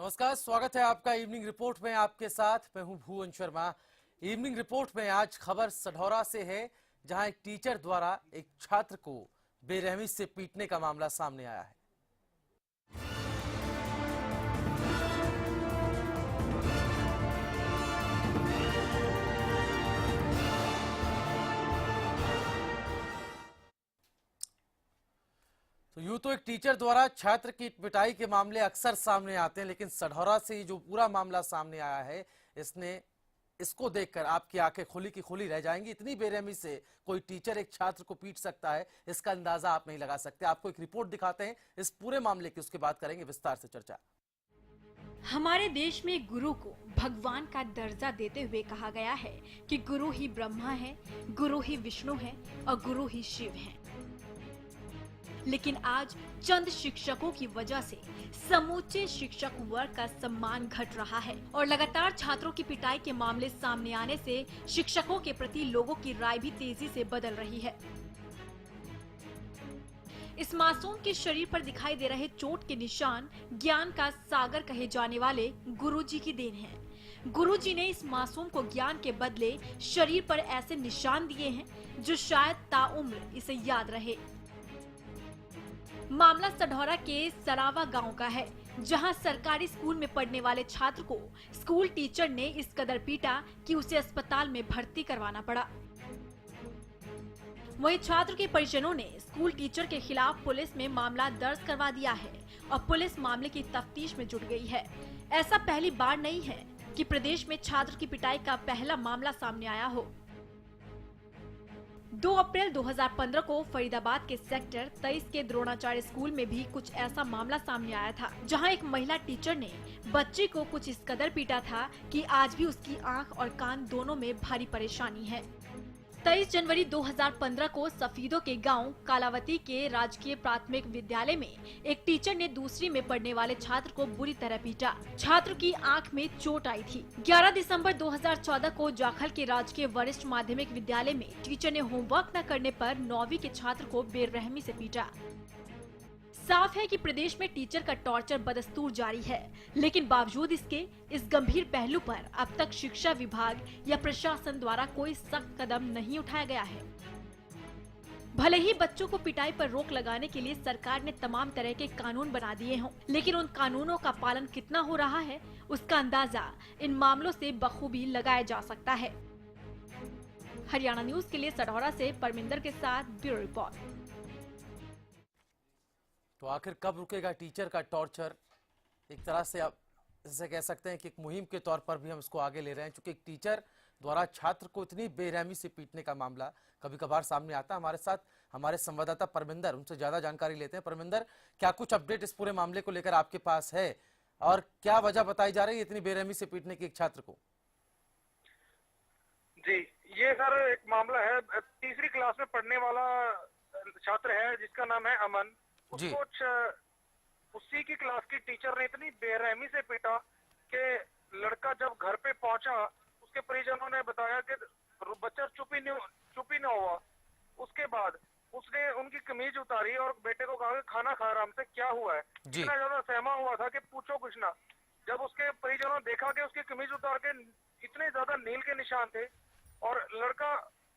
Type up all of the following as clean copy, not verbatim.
नमस्कार, स्वागत है आपका इवनिंग रिपोर्ट में। आपके साथ मैं हूं भुवन शर्मा। इवनिंग रिपोर्ट में आज खबर सढौरा से है, जहां एक टीचर द्वारा एक छात्र को बेरहमी से पीटने का मामला सामने आया है। तो यूं तो एक टीचर द्वारा छात्र की पिटाई के मामले अक्सर सामने आते हैं, लेकिन सढौरा से ये जो पूरा मामला सामने आया है, इसको देखकर आपकी आंखें खुली की खुली रह जाएंगी। इतनी बेरहमी से कोई टीचर एक छात्र को पीट सकता है, इसका अंदाजा आप नहीं लगा सकते। आपको एक रिपोर्ट दिखाते हैं इस पूरे मामले की, उसके बाद करेंगे विस्तार से चर्चा। हमारे देश में गुरु को भगवान का दर्जा देते हुए कहा गया है कि गुरु ही ब्रह्मा है, गुरु ही विष्णु है और गुरु ही शिव है। लेकिन आज चंद शिक्षकों की वजह से समूचे शिक्षक वर्ग का सम्मान घट रहा है और लगातार छात्रों की पिटाई के मामले सामने आने से शिक्षकों के प्रति लोगों की राय भी तेजी से बदल रही है। इस मासूम के शरीर पर दिखाई दे रहे चोट के निशान ज्ञान का सागर कहे जाने वाले गुरुजी की देन है। गुरुजी ने इस मासूम को ज्ञान के बदले शरीर पर ऐसे निशान दिए हैं जो शायद ताउम्र इसे याद रहे। मामला सढौरा के सरावा गांव का है, जहां सरकारी स्कूल में पढ़ने वाले छात्र को स्कूल टीचर ने इस कदर पीटा कि उसे अस्पताल में भर्ती करवाना पड़ा। वहीं छात्र के परिजनों ने स्कूल टीचर के खिलाफ पुलिस में मामला दर्ज करवा दिया है और पुलिस मामले की तफ्तीश में जुट गई है। ऐसा पहली बार नहीं है कि प्रदेश में छात्र की पिटाई का पहला मामला सामने आया हो। 2 अप्रैल 2015 को फरीदाबाद के सेक्टर 23 के द्रोणाचार्य स्कूल में भी कुछ ऐसा मामला सामने आया था, जहां एक महिला टीचर ने बच्चे को कुछ इस कदर पीटा था कि आज भी उसकी आंख और कान दोनों में भारी परेशानी है। 23 जनवरी 2015 को सफीदों के गांव कालावती के राजकीय प्राथमिक विद्यालय में एक टीचर ने दूसरी में पढ़ने वाले छात्र को बुरी तरह पीटा। छात्र की आंख में चोट आई थी। 11 दिसंबर 2014 को जाखल के राजकीय वरिष्ठ माध्यमिक विद्यालय में टीचर ने होमवर्क न करने पर 9वीं के छात्र को बेरहमी से पीटा। साफ है कि प्रदेश में टीचर का टॉर्चर बदस्तूर जारी है, लेकिन बावजूद इसके इस गंभीर पहलू पर अब तक शिक्षा विभाग या प्रशासन द्वारा कोई सख्त कदम नहीं उठाया गया है। भले ही बच्चों को पिटाई पर रोक लगाने के लिए सरकार ने तमाम तरह के कानून बना दिए हों, लेकिन उन कानूनों का पालन कितना हो रहा है, उसका अंदाजा इन मामलों से बखूबी लगाया जा सकता है। हरियाणा न्यूज के लिए सढौरा से परमिंदर के साथ ब्यूरो रिपोर्ट। तो आखिर कब रुकेगा टीचर का टॉर्चर? एक तरह से आप जैसे कह सकते हैं कि एक मुहिम के तौर पर भी हम इसको आगे ले रहे हैं, क्योंकि एक टीचर द्वारा छात्र को इतनी बेरहमी से पीटने का मामला कभी कभार सामने आता है। हमारे साथ हमारे संवाददाता परमिंदर, उनसे ज्यादा जानकारी लेते हैं। परमिंदर, क्या कुछ अपडेट इस पूरे मामले को लेकर आपके पास है और क्या वजह बताई जा रही है इतनी बेरहमी से पीटने की एक छात्र को? जी, ये सर एक मामला है। तीसरी क्लास में पढ़ने वाला छात्र है जिसका नाम है अमन। उसको उसी की क्लास की टीचर ने इतनी बेरहमी से पीटा कि लड़का जब घर पे पहुंचा, उसके परिजनों ने बताया कि बच्चा चुप ही नहीं हुआ। उसके बाद उसने उनकी कमीज उतारी और बेटे को कहा कि खाना खा रहा, हमसे क्या हुआ है। इतना ज्यादा सहमा हुआ था कि पूछो कुछ ना। जब उसके परिजनों ने देखा कि उसकी कमीज उतार के इतने ज्यादा नील के निशान थे और लड़का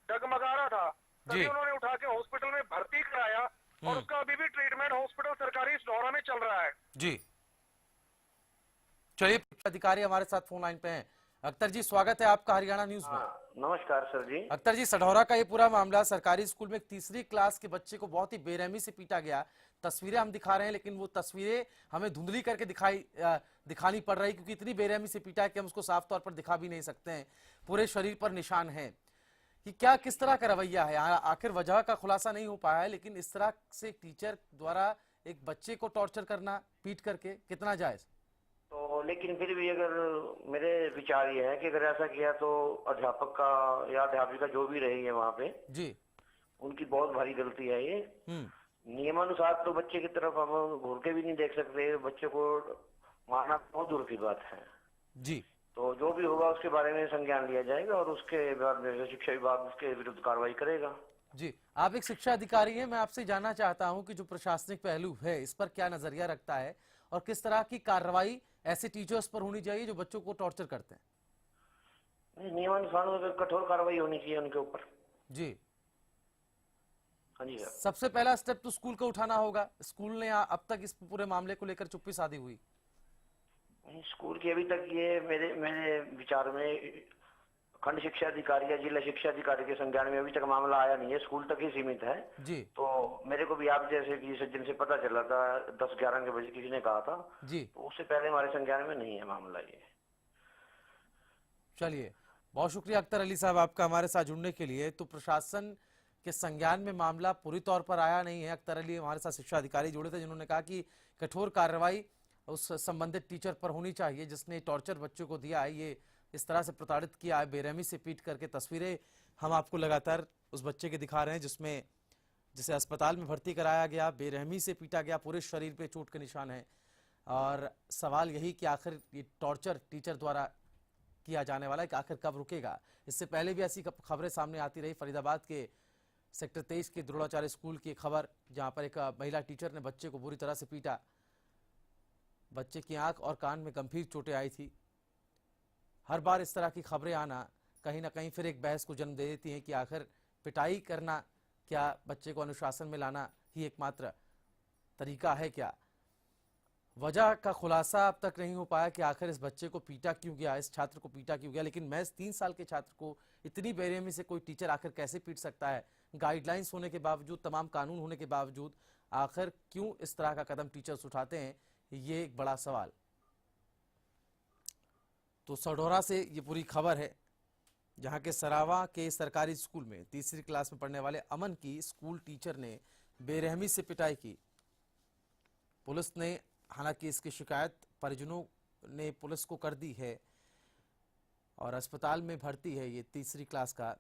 डगमगा रहा था, तभी उन्होंने उठा के हॉस्पिटल में भर्ती कराया और उसका अभी भी ट्रीटमेंट हॉस्पिटल सरकारी सढौरा में चल रहा है। जी चलिए, अधिकारी हमारे साथ फोन लाइन पे हैं। अख्तर जी, स्वागत है आपका हरियाणा न्यूज में। नमस्कार सर जी। अख्तर जी, सढौरा का ये पूरा मामला, सरकारी स्कूल में एक तीसरी क्लास के बच्चे को बहुत ही बेरहमी से पीटा गया। तस्वीरें हम दिखा रहे हैं, लेकिन वो तस्वीरें हमें धुंधली करके दिखानी पड़ रही, क्योंकि इतनी बेरहमी से पीटा है कि हम उसको साफ तौर पर दिखा भी नहीं सकते हैं। पूरे शरीर पर निशान है कि क्या किस तरह का रवैया है। आखिर वजह का खुलासा नहीं हो पाया है, लेकिन इस तरह से टीचर द्वारा एक बच्चे को टॉर्चर करना पीट करके कितना जायज? तो लेकिन फिर भी अगर मेरे विचार ये है कि अगर ऐसा किया तो अध्यापक का या अध्यापिका जो भी रही है वहाँ पे जी, उनकी बहुत भारी गलती है ये। नियमानुसार तो बच्चे की तरफ हम घूर के भी नहीं देख सकते, बच्चे को मारना बहुत दूर की बात है जी। तो जो भी होगा उसके बारे में संज्ञान लिया जाएगा और उसके बाद में शिक्षा विभाग उसके विरुद्ध कार्रवाई करेगा। जी, आप एक शिक्षा अधिकारी हैं, मैं आपसे जानना चाहता हूं कि जो प्रशासनिक पहलू है इस पर क्या नजरिया रखता है और किस तरह की कार्रवाई ऐसे टीचर्स पर होनी चाहिए जो बच्चों को टॉर्चर करते हैं? नियमानुसार तो कठोर कार्रवाई होनी चाहिए उनके ऊपर। जी, हाँ जी सर। सबसे पहला स्टेप तो स्कूल को उठाना होगा। स्कूल ने अब तक इस पूरे मामले को लेकर चुप्पी साधी हुई। स्कूल की अभी तक ये मेरे मेरे विचार में खंड शिक्षा अधिकारी या जिला शिक्षा अधिकारी के संज्ञान में अभी तक मामला आया नहीं है, स्कूल तक ही सीमित है जी। तो मेरे को भी आप जैसे कि सज्जन से पता चला था 10-11 के बजे किसी ने कहा था जी, तो उससे पहले हमारे संज्ञान में नहीं है मामला ये। चलिए, बहुत शुक्रिया अख्तर अली साहब आपका हमारे साथ जुड़ने के लिए। तो प्रशासन के संज्ञान में मामला पूरी तौर पर आया नहीं है। अख्तर अली हमारे साथ शिक्षा अधिकारी जुड़े थे जिन्होंने कहा कि कठोर कार्रवाई उस संबंधित टीचर पर होनी चाहिए जिसने टॉर्चर बच्चों को दिया है, ये इस तरह से प्रताड़ित किया है, बेरहमी से पीट करके। तस्वीरें हम आपको लगातार उस बच्चे के दिखा रहे हैं जिसे अस्पताल में भर्ती कराया गया, बेरहमी से पीटा गया, पूरे शरीर पे चोट के निशान है। और सवाल यही कि आखिर ये टॉर्चर टीचर द्वारा किया जाने वाला है कि आखिर कब रुकेगा। इससे पहले भी ऐसी खबरें सामने आती रही। फरीदाबाद के सेक्टर 23 के द्रोणाचार्य स्कूल की खबर, जहां पर एक महिला टीचर ने बच्चे को बुरी तरह से पीटा। बच्चे की आंख और कान में गंभीर चोटें आई थी। हर बार इस तरह की खबरें आना कहीं ना कहीं फिर एक बहस को जन्म दे देती हैं कि आखिर पिटाई करना क्या, बच्चे को अनुशासन में लाना ही एकमात्र तरीका है क्या? वजह का खुलासा अब तक नहीं हो पाया कि आखिर इस बच्चे को पीटा क्यों गया, इस छात्र को पीटा क्यों गया। लेकिन महज 3 साल के छात्र को इतनी बेरहमी से कोई टीचर आखिर कैसे पीट सकता है? गाइडलाइंस होने के बावजूद, तमाम कानून होने के बावजूद आखिर क्यों इस तरह का कदम टीचर्स उठाते हैं, ये एक बड़ा सवाल। तो सढौरा से ये पूरी खबर है, जहां के सरावा के सरकारी स्कूल में तीसरी क्लास में पढ़ने वाले अमन की स्कूल टीचर ने बेरहमी से पिटाई की। पुलिस ने हालांकि इसकी शिकायत परिजनों ने पुलिस को कर दी है और अस्पताल में भर्ती है ये तीसरी क्लास का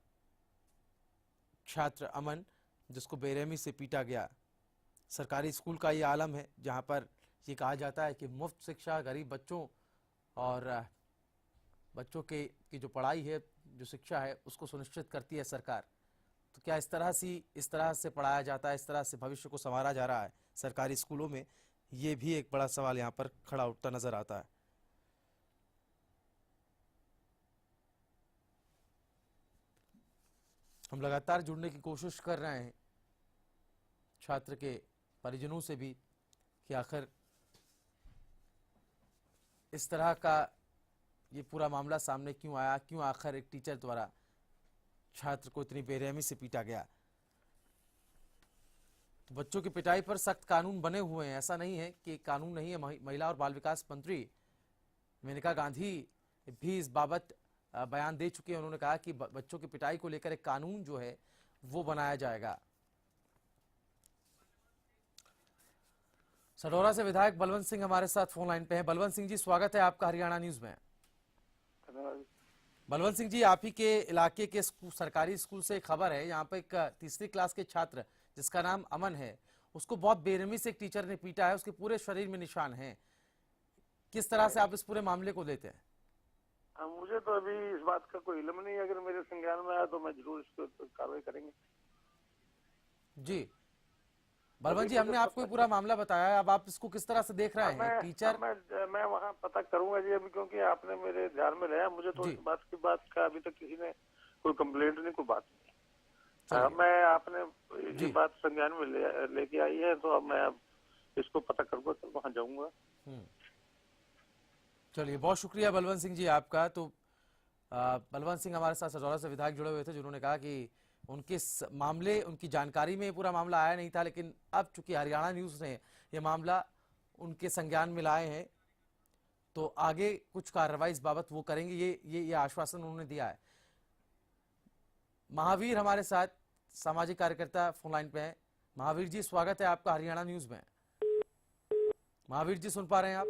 छात्र अमन, जिसको बेरहमी से पीटा गया। सरकारी स्कूल का ये आलम है जहां पर ये कहा जाता है कि मुफ्त शिक्षा गरीब बच्चों और बच्चों की जो पढ़ाई है, जो शिक्षा है, उसको सुनिश्चित करती है सरकार। तो क्या इस तरह से पढ़ाया जाता है, इस तरह से भविष्य को संवारा जा रहा है सरकारी स्कूलों में? ये भी एक बड़ा सवाल यहाँ पर खड़ा उठता नजर आता है। हम लगातार जुड़ने की कोशिश कर रहे हैं छात्र के परिजनों से भी कि आखिर इस तरह का ये पूरा मामला सामने क्यों आया, क्यों आखिर एक टीचर द्वारा छात्र को इतनी बेरहमी से पीटा गया। तो बच्चों की पिटाई पर सख्त कानून बने हुए हैं, ऐसा नहीं है कि कानून नहीं है। महिला और बाल विकास मंत्री मेनका गांधी भी इस बाबत बयान दे चुके हैं। उन्होंने कहा कि बच्चों की पिटाई को लेकर एक कानून जो है वो बनाया जाएगा। सढौरा से विधायक बलवंत सिंह हमारे साथ फोन लाइन पे हैं। बलवंत सिंह जी, स्वागत है आपका हरियाणा न्यूज में। बलवंत सिंह जी, आप ही के इलाके के सरकारी स्कूल से खबर है, यहाँ पे एक तीसरी क्लास के छात्र जिसका नाम अमन है, उसको बहुत बेरहमी से एक टीचर ने पीटा है, उसके पूरे शरीर में निशान हैं। किस तरह से आप इस पूरे मामले को लेते हैं? मुझे तो अभी इस बात का कोई इल्म नहीं है। अगर मेरे संज्ञान में आया तो मैं जरूर इस पर कार्रवाई करेंगे। जी बलवंत जी, हमने आपको पूरा मामला बताया है, अब आप इसको किस तरह से देख रहे हैं? टीचर मैं वहाँ पता करूंगा जी अभी, क्योंकि आपने मेरे ध्यान में लाया। मुझे तो इस बात का अभी तक किसी ने कोई कंप्लेंट नहीं, कोई बात नहीं। मैं आपने ये बात संज्ञान में लेके आई है, तो अब मैं इसको पता करूंगा तो वहाँ जाऊंगा। चलिए, बहुत शुक्रिया बलवंत सिंह जी आपका। तो बलवंत सिंह हमारे साथ सढौरा से विधायक जुड़े हुए थे, जिन्होंने कहा कि उनके मामले, उनकी जानकारी में पूरा मामला आया नहीं था, लेकिन अब चूंकि हरियाणा न्यूज ने यह मामला उनके संज्ञान में लाए हैं तो आगे कुछ कार्रवाई इस बाबत वो करेंगे, ये आश्वासन उन्होंने दिया है। महावीर हमारे साथ सामाजिक कार्यकर्ता फोन लाइन पे हैं। महावीर जी, स्वागत है आपका हरियाणा न्यूज में। महावीर जी, सुन पा रहे हैं आप?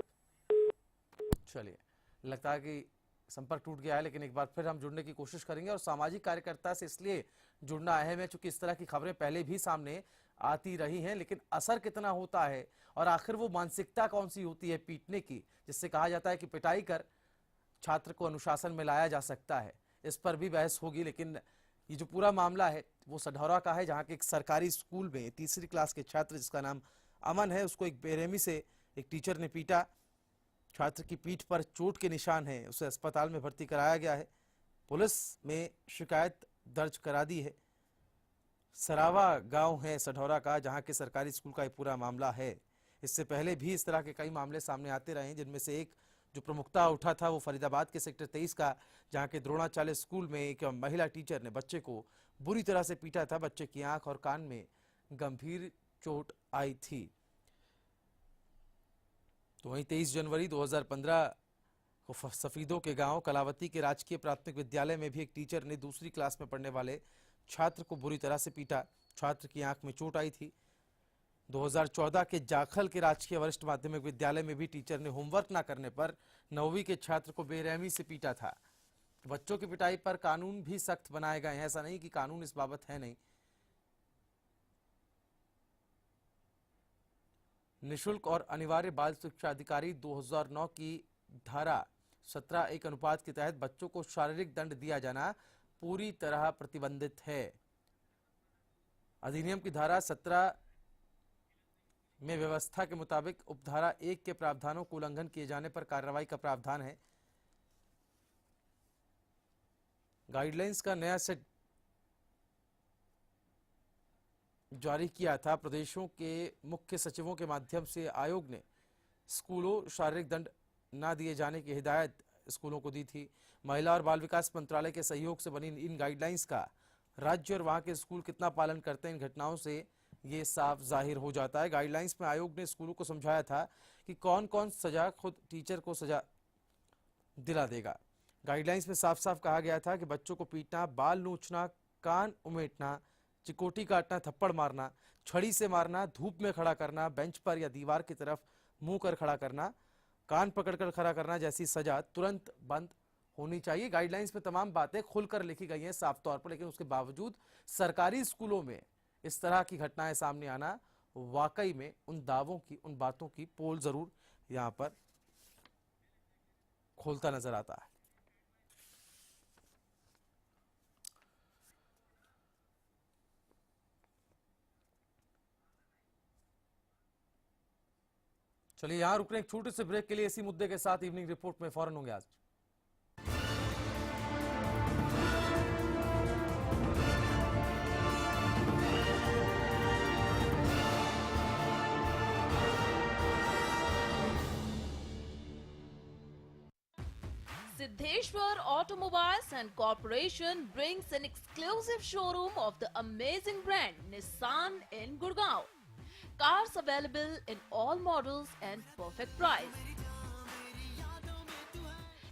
चलिए, लगता है कि संपर्क टूट गया है, लेकिन एक बार फिर हम जुड़ने की कोशिश करेंगे। और सामाजिक कार्यकर्ता से इसलिए जुड़ना अहम है क्योंकि इस तरह की खबरें पहले भी सामने आती रही हैं, लेकिन असर कितना होता है और आखिर वो मानसिकता कौन सी होती है पीटने की, जिससे कहा जाता है कि पिटाई कर छात्र को अनुशासन में लाया जा सकता है, इस पर भी बहस होगी। लेकिन ये जो पूरा मामला है वो सढौरा का है, जहाँ के एक सरकारी स्कूल में तीसरी क्लास के छात्र जिसका नाम अमन है, उसको एक बेरहमी से एक टीचर ने पीटा, छात्र की पीठ पर चोट के निशान हैं, उसे अस्पताल में भर्ती कराया गया है। पुलिस में शिकायत दर्ज करा दी है। सरावा गांव है सढौरा का, जहां के सरकारी स्कूल का ये पूरा मामला है। इससे पहले भी इस तरह के कई मामले सामने आते रहे, जिनमें से एक जो प्रमुखता उठा था वो फरीदाबाद के सेक्टर 23 का, जहां के द्रोणाचार्य स्कूल में एक महिला टीचर ने बच्चे को बुरी तरह से पीटा था। बच्चे की आंख और कान में गंभीर चोट आई थी। तो वहीं 23 जनवरी 2015 को सफीदों के गांव कलावती के राजकीय प्राथमिक विद्यालय में भी एक टीचर ने दूसरी क्लास में पढ़ने वाले छात्र को बुरी तरह से पीटा। छात्र की आंख में चोट आई थी। 2014 के जाखल के राजकीय वरिष्ठ माध्यमिक विद्यालय में भी टीचर ने होमवर्क न करने पर 9वीं के छात्र को बेरहमी से पीटा था। बच्चों की पिटाई पर कानून भी सख्त बनाए गए हैं, ऐसा नहीं कि कानून इस बाबत है नहीं। निशुल्क और अनिवार्य बाल शिक्षा अधिकारी 2009 की धारा 17(1) अनुपात के तहत बच्चों को शारीरिक दंड दिया जाना पूरी तरह प्रतिबंधित है। अधिनियम की धारा 17 में व्यवस्था के मुताबिक उपधारा 1 के प्रावधानों को उल्लंघन किए जाने पर कार्रवाई का प्रावधान है। गाइडलाइंस का नया सेट जारी किया था। प्रदेशों के मुख्य सचिवों के माध्यम से आयोग ने स्कूलों शारीरिक दंड न दिए जाने की हिदायत स्कूलों को दी थी। महिला और बाल विकास मंत्रालय के सहयोग से बनी इन गाइडलाइंस का राज्य और वहां के स्कूल कितना पालन करते हैं, इन घटनाओं से ये साफ जाहिर हो जाता है। गाइडलाइंस में आयोग ने स्कूलों को समझाया था कि कौन कौन सजा खुद टीचर को सजा दिला देगा। गाइडलाइंस में साफ साफ कहा गया था कि बच्चों को पीटना, बाल नोचना, कान उमेटना, चिकोटी काटना, थप्पड़ मारना, छड़ी से मारना, धूप में खड़ा करना, बेंच पर या दीवार की तरफ मुंह कर खड़ा करना, कान पकड़कर खड़ा करना जैसी सजा तुरंत बंद होनी चाहिए। गाइडलाइंस में तमाम बातें खुलकर लिखी गई हैं साफ तौर पर, लेकिन उसके बावजूद सरकारी स्कूलों में इस तरह की घटनाएं सामने आना वाकई में उन दावों की, उन बातों की पोल जरूर यहां पर खोलता नजर आता है। चलिए यहां रुक रहे एक छोटे से ब्रेक के लिए। इसी मुद्दे के साथ इवनिंग रिपोर्ट में फौरन होंगे आज। Siddheshwar Automobiles and Corporation brings an exclusive showroom of the amazing brand Nissan in Gurgaon. Cars available in all models and perfect price.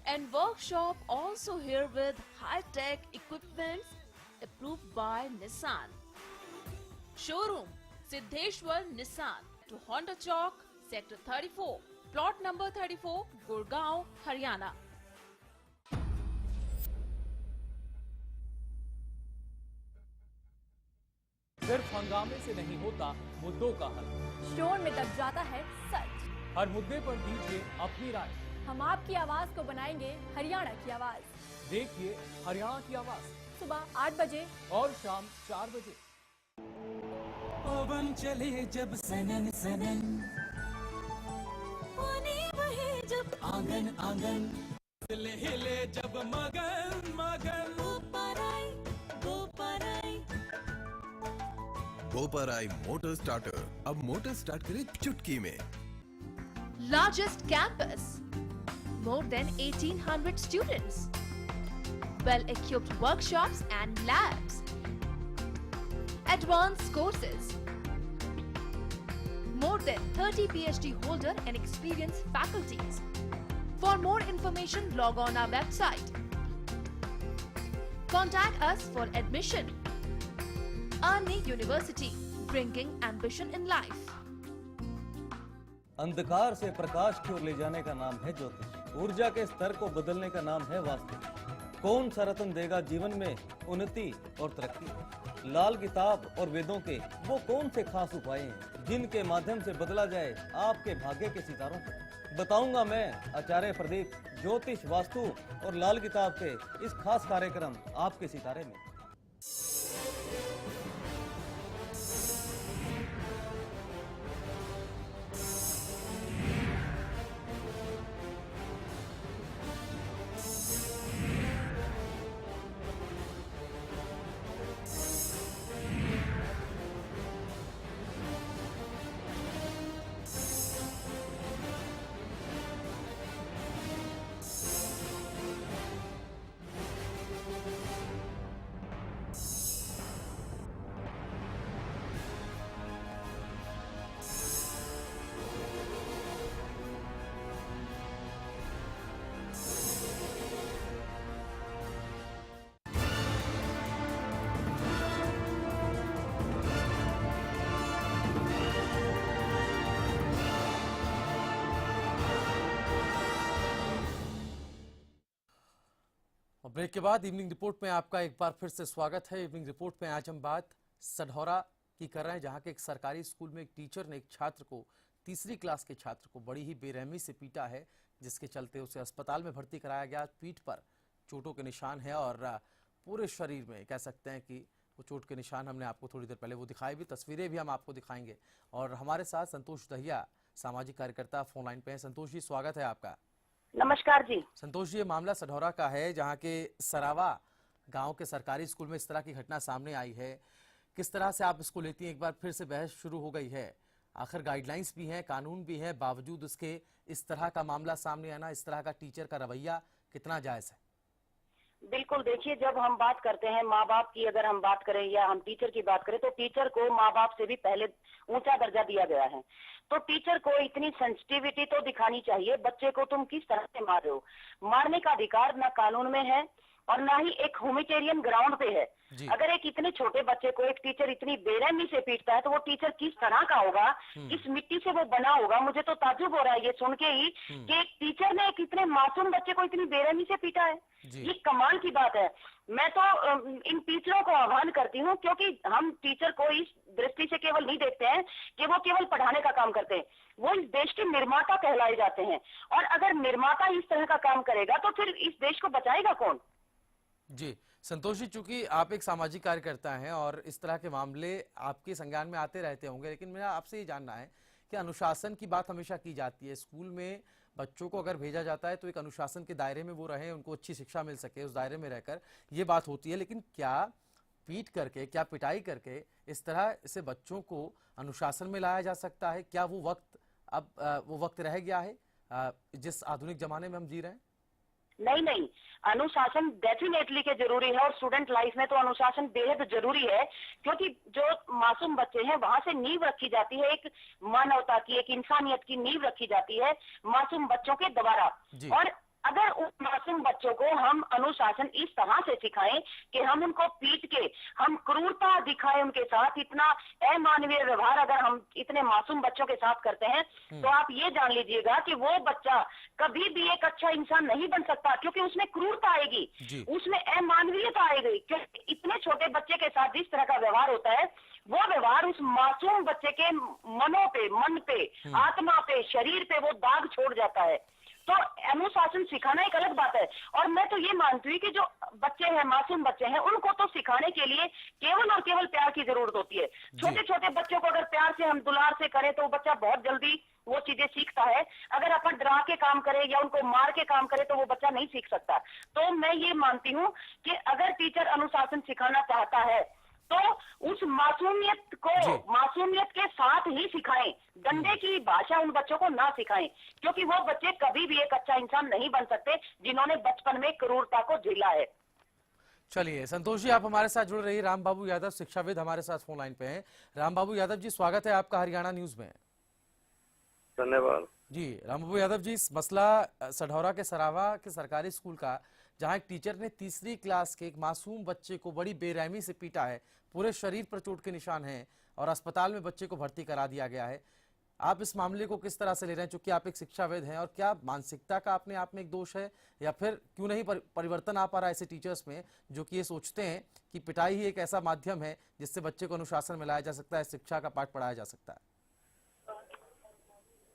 And workshop also here with high-tech equipments approved by Nissan. Showroom Siddheshwar Nissan to Honda Chowk, Sector 34, plot number 34, Gurgaon, Haryana. सिर्फ हंगामे से नहीं होता मुद्दों का हल। शोर में दब जाता है सच। हर मुद्दे पर दीजिए अपनी राय। हम आपकी आवाज को बनाएंगे हरियाणा की आवाज। देखिए हरियाणा की आवाज सुबह 8 बजे और शाम 4 बजे। पवन चले जब सनन सनन, पानी बहे जब आंगन आंगन, हिले जब मगन मगन, गोपराई मोटर स्टार्टर अब मोटर स्टार्ट करे चुटकी में। Largest campus, more than 1800 students, well-equipped workshops and labs, advanced courses, more than 30 PhD holder and experienced faculties. For more information, log on our website. Contact us for admission. Arni University, bringing ambition in life. अंधकार से प्रकाश की ओर ले जाने का नाम है ज्योतिष। ऊर्जा के स्तर को बदलने का नाम है वास्तु। कौन सा रत्न देगा जीवन में उन्नति और तरक्की? लाल किताब और वेदों के वो कौन से खास उपाय हैं जिनके माध्यम से बदला जाए आपके भाग्य के सितारों को? बताऊंगा मैं आचार्य प्रदीप ज्योतिष, वास्तु और लाल किताब के इस खास कार्यक्रम आपके सितारे में। ब्रेक के बाद इवनिंग रिपोर्ट में आपका एक बार फिर से स्वागत है। इवनिंग रिपोर्ट में आज हम बात सढौरा की कर रहे हैं, जहां के एक सरकारी स्कूल में एक टीचर ने एक छात्र को, तीसरी क्लास के छात्र को बड़ी ही बेरहमी से पीटा है, जिसके चलते उसे अस्पताल में भर्ती कराया गया। पीठ पर चोटों के निशान है और पूरे शरीर में कह सकते हैं कि वो चोट के निशान हमने आपको थोड़ी देर पहले वो दिखाई भी, तस्वीरें भी हम आपको दिखाएंगे। और हमारे साथ संतोष दहिया सामाजिक कार्यकर्ता फोन लाइन पे हैं। संतोष जी, स्वागत है आपका। नमस्कार जी। संतोष जी, ये मामला सढौरा का है, जहां के सरावा गांव के सरकारी स्कूल में इस तरह की घटना सामने आई है। किस तरह से आप इसको लेती हैं? एक बार फिर से बहस शुरू हो गई है। आखिर गाइडलाइंस भी हैं, कानून भी है, बावजूद उसके इस तरह का मामला सामने आना, इस तरह का टीचर का रवैया कितना जायज है? बिल्कुल, देखिए, जब हम बात करते हैं माँ बाप की, अगर हम बात करें या हम टीचर की बात करें, तो टीचर को माँ बाप से भी पहले ऊंचा दर्जा दिया गया है। तो टीचर को इतनी सेंसिटिविटी तो दिखानी चाहिए। बच्चे को तुम किस तरह से मार रहे हो? मारने का अधिकार ना कानून में है और ना ही एक ह्यूमैनिटेरियन ग्राउंड पे है। अगर एक इतने छोटे बच्चे को एक टीचर इतनी बेरहमी से पीटता है, तो वो टीचर किस तरह का होगा, किस मिट्टी से वो बना होगा। मुझे तो ताज्जुब हो रहा है ये सुन के ही कि एक टीचर ने एक इतने मासूम बच्चे को इतनी बेरहमी से पीटा है। ये कमाल की बात है। मैं तो इन टीचरों को आह्वान करती हूँ, क्योंकि हम टीचर को इस दृष्टि से केवल नहीं देखते हैं कि वो केवल पढ़ाने का काम करते हैं, वो इस देश के निर्माता कहलाए जाते हैं। और अगर निर्माता इस तरह का काम करेगा तो फिर इस देश को बचाएगा कौन? जी संतोष जी, चूंकि आप एक सामाजिक कार्यकर्ता हैं और इस तरह के मामले आपके संज्ञान में आते रहते होंगे, लेकिन मेरा आपसे ये जानना है कि अनुशासन की बात हमेशा की जाती है। स्कूल में बच्चों को अगर भेजा जाता है तो एक अनुशासन के दायरे में वो रहें, उनको अच्छी शिक्षा मिल सके, उस दायरे में रहकर ये बात होती है। लेकिन क्या पीट करके, क्या पिटाई करके इस तरह से बच्चों को अनुशासन में लाया जा सकता है? क्या वो वक्त अब वो वक्त रह गया है जिस आधुनिक जमाने में हम जी रहे हैं? नहीं नहीं, अनुशासन डेफिनेटली के जरूरी है और स्टूडेंट लाइफ में तो अनुशासन बेहद जरूरी है, क्योंकि जो मासूम बच्चे हैं वहां से नींव रखी जाती है, एक मानवता की, एक इंसानियत की नींव रखी जाती है मासूम बच्चों के द्वारा। और अगर उन मासूम बच्चों को हम अनुशासन इस तरह से सिखाएं कि हम उनको पीट के, हम क्रूरता दिखाएं उनके साथ, इतना अमानवीय व्यवहार अगर हम इतने मासूम बच्चों के साथ करते हैं, तो आप ये जान लीजिएगा कि वो बच्चा कभी भी एक अच्छा इंसान नहीं बन सकता, क्योंकि उसमें क्रूरता आएगी, उसमें अमानवीयता आएगी। क्योंकि इतने छोटे बच्चे के साथ जिस तरह का व्यवहार होता है, वो व्यवहार उस मासूम बच्चे के मनों पे, मन पे, आत्मा पे, शरीर पे वो दाग छोड़ जाता है। तो अनुशासन सिखाना एक अलग बात है। और मैं तो ये मानती हूँ कि जो बच्चे हैं, मासूम बच्चे हैं, उनको तो सिखाने के लिए केवल और केवल प्यार की जरूरत होती है। छोटे छोटे बच्चों को अगर प्यार से हम दुलार से करें तो वो बच्चा बहुत जल्दी वो चीजें सीखता है। अगर अपन डरा के काम करें या उनको मार के काम करें तो वो बच्चा नहीं सीख सकता। तो मैं ये मानती हूँ कि अगर टीचर अनुशासन सिखाना चाहता है तो उस मासूमियत को मासूमियत के साथ ही सिखाएं, डंडे की भाषा उन बच्चों को ना सिखाएं, क्योंकि वो बच्चे कभी भी एक अच्छा इंसान नहीं बन सकते जिन्होंने बचपन में क्रूरता को झेला है। चलिए संतोष जी, आप हमारे साथ जुड़ रही। राम बाबू यादव शिक्षाविद हमारे साथ फोन लाइन पे हैं। राम बाबू यादव जी, स्वागत है आपका हरियाणा न्यूज में। धन्यवाद जी। राम बाबू यादव जी, इस मसला सढौरा के सरावा के सरकारी स्कूल का, जहां एक टीचर ने तीसरी क्लास के एक मासूम बच्चे को बड़ी बेरहमी से पीटा है, पूरे शरीर पर चोट के निशान हैं और अस्पताल में बच्चे को भर्ती करा दिया गया है। आप इस मामले को किस तरह से ले रहे हैं, चूंकि आप एक शिक्षाविद हैं? और क्या मानसिकता का अपने आप में एक दोष है, या फिर क्यों नहीं परिवर्तन आ पा रहा है ऐसे टीचर्स में जो कि ये सोचते हैं कि पिटाई ही एक ऐसा माध्यम है जिससे बच्चे को अनुशासन में लाया जा सकता है, शिक्षा का पाठ पढ़ाया जा सकता है?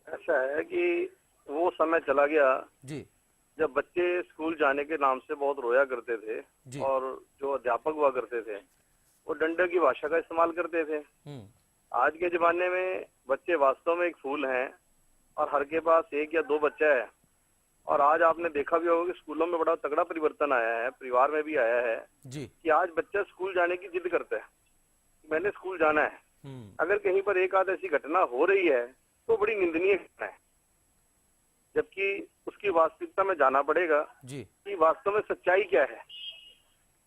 ऐसा है कि वो समय चला गया जी जब बच्चे स्कूल जाने के नाम से बहुत रोया करते थे और जो अध्यापक हुआ करते थे वो डंडे की भाषा का इस्तेमाल करते थे। आज के जमाने में बच्चे वास्तव में एक फूल हैं और हर के पास एक या दो बच्चा है। और आज आपने देखा भी होगा कि स्कूलों में बड़ा तगड़ा परिवर्तन आया है, परिवार में भी आया है कि आज बच्चा स्कूल जाने की जिद करता है, मैंने स्कूल जाना है। अगर कहीं पर एक आध ऐसी घटना हो रही है तो बड़ी निंदनीय घटना है, जबकि उसकी वास्तविकता में जाना पड़ेगा कि वास्तव में सच्चाई क्या है।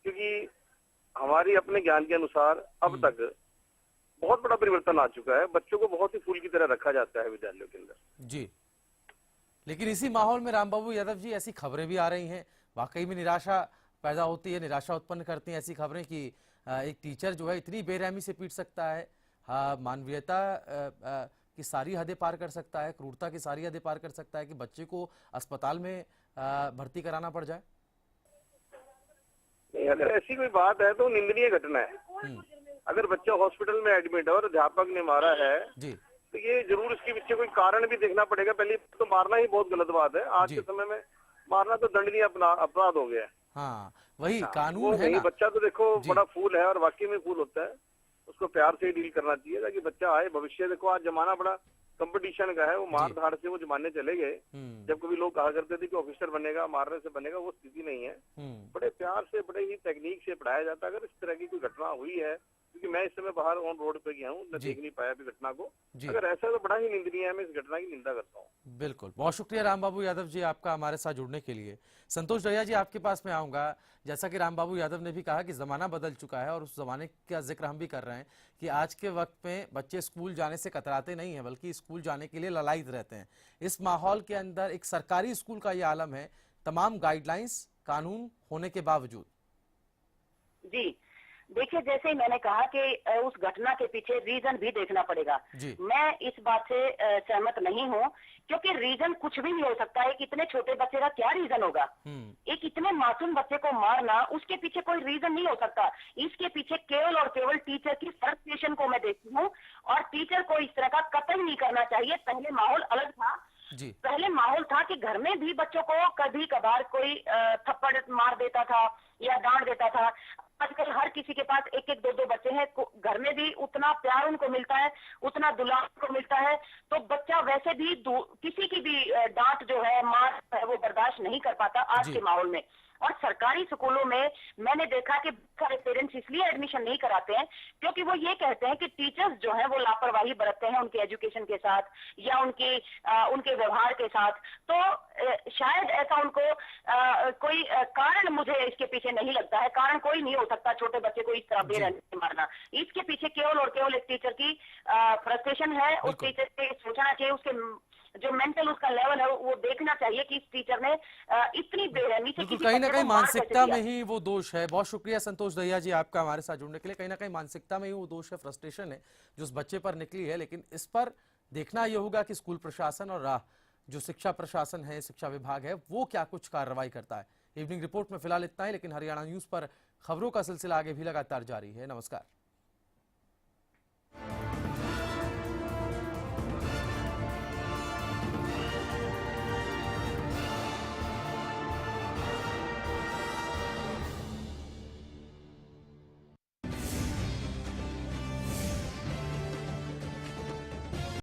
क्योंकि हमारी अपने ज्ञान के अनुसार अब तक बहुत बड़ा परिवर्तन आ चुका है, बच्चों को बहुत ही फूल की तरह रखा जाता है विद्यालयों के अंदर। जी, लेकिन इसी माहौल में राम बाबू यादव जी, ऐसी खबरें भी आ रही हैं, वाकई में निराशा पैदा होती है, निराशा उत्पन्न करती हैं ऐसी खबरें कि एक टीचर जो है इतनी बेरहमी से पीट सकता है, मानवीयता की सारी हदें पार कर सकता है, क्रूरता की सारी हदें पार कर सकता है कि बच्चे को अस्पताल में भर्ती कराना पड़ जाए। नहीं, अगर ऐसी कोई बात है तो निंदनीय घटना है। अगर बच्चा हॉस्पिटल में एडमिट है और अध्यापक ने मारा है जी, तो ये जरूर इसके पीछे कोई कारण भी देखना पड़ेगा। पहले तो मारना ही बहुत गलत बात है। आज के समय में मारना तो दंडनीय अपराध हो गया है। हाँ वही कानून है ना। बच्चा तो देखो बड़ा फूल है और वाकई में फूल होता है, उसको प्यार से ही डील करना चाहिए ताकि बच्चा आए। भविष्य देखो आज जमाना बड़ा कंपटीशन का है, वो मार धाड़ से वो जमाने चले गए। जब कभी लोग कहा करते थे कि ऑफिसर बनेगा मारने से बनेगा, वो स्थिति नहीं है। बड़े प्यार से बड़े ही टेक्निक से पढ़ाया जाता है। अगर इस तरह की कोई घटना हुई है, क्योंकि मैं इस समय बाहर ऑन रोड पे गया हूँ, मैं देख नहीं पाया अभी घटना को। अगर ऐसा तो बड़ा ही निंदनीय है, मैं इस घटना की निंदा करता हूँ। बिल्कुल, बहुत शुक्रिया रामबाबू यादव जी आपका हमारे साथ जुड़ने के लिए। संतोष दहिया जी आपके पास मैं आऊंगा। जैसा कि रामबाबू यादव ने भी कहा कि जमाना बदल चुका है और उस जमाने का जिक्र हम भी कर रहे हैं कि आज के वक्त में बच्चे स्कूल जाने से कतराते नहीं हैं, बल्कि स्कूल जाने के लिए ललायित रहते हैं। इस माहौल के अंदर एक सरकारी स्कूल का ये आलम है, तमाम गाइडलाइंस कानून होने के बावजूद। जी देखिए, जैसे ही मैंने कहा कि उस घटना के पीछे रीजन भी देखना पड़ेगा। मैं इस बात से सहमत नहीं हूँ, क्योंकि रीजन कुछ भी नहीं हो सकता है। इतने छोटे बच्चे का क्या रीजन होगा? एक इतने मासूम बच्चे को मारना, उसके पीछे कोई रीजन नहीं हो सकता। इसके पीछे केवल और केवल टीचर की फ्रस्ट्रेशन को मैं देखती हूँ, और टीचर को इस तरह का कतई नहीं करना चाहिए। पहले माहौल अलग था। पहले माहौल था कि घर में भी बच्चों को कभी कभार कोई थप्पड़ मार देता था या डांट देता था। आजकल हर किसी के पास एक एक दो दो बच्चे हैं, घर में भी उतना प्यार उनको मिलता है, उतना दुलार उनको मिलता है, तो बच्चा वैसे भी किसी की भी डांट जो है, मार है, वो बर्दाश्त नहीं कर पाता आज के माहौल में। और सरकारी स्कूलों में मैंने देखा कि सारे पेरेंट्स इसलिए एडमिशन नहीं कराते हैं क्योंकि वो ये कहते हैं कि टीचर्स जो है वो लापरवाही बरतते हैं उनके एजुकेशन के साथ या उनके व्यवहार के साथ। तो शायद ऐसा उनको कोई कारण मुझे इसके पीछे नहीं लगता है। कारण कोई नहीं हो सकता छोटे बच्चे को इस तरह बेरहमी से मारना। इसके पीछे केवल और केवल एक टीचर की फ्रस्ट्रेशन है। उस टीचर से सोचना चाहिए, उसके जो मेंटल उसका लेवल है वो देखना चाहिए कि इस टीचर ने इतनी बेरहमी से कहीं ना कहीं मानसिकता में ही वो दोष है। बहुत शुक्रिया संतोष दहिया जी आपका हमारे साथ जुड़ने के लिए। कहीं ना कहीं मानसिकता में ही वो दोष है, फ्रस्ट्रेशन है जो उस बच्चे पर निकली है। लेकिन इस पर देखना यह होगा कि स्कूल प्रशासन और जो शिक्षा प्रशासन है, शिक्षा विभाग है, वो क्या कुछ कार्रवाई करता है। इवनिंग रिपोर्ट में फिलहाल इतना ही, लेकिन हरियाणा न्यूज पर खबरों का सिलसिला आगे भी लगातार जारी है। नमस्कार।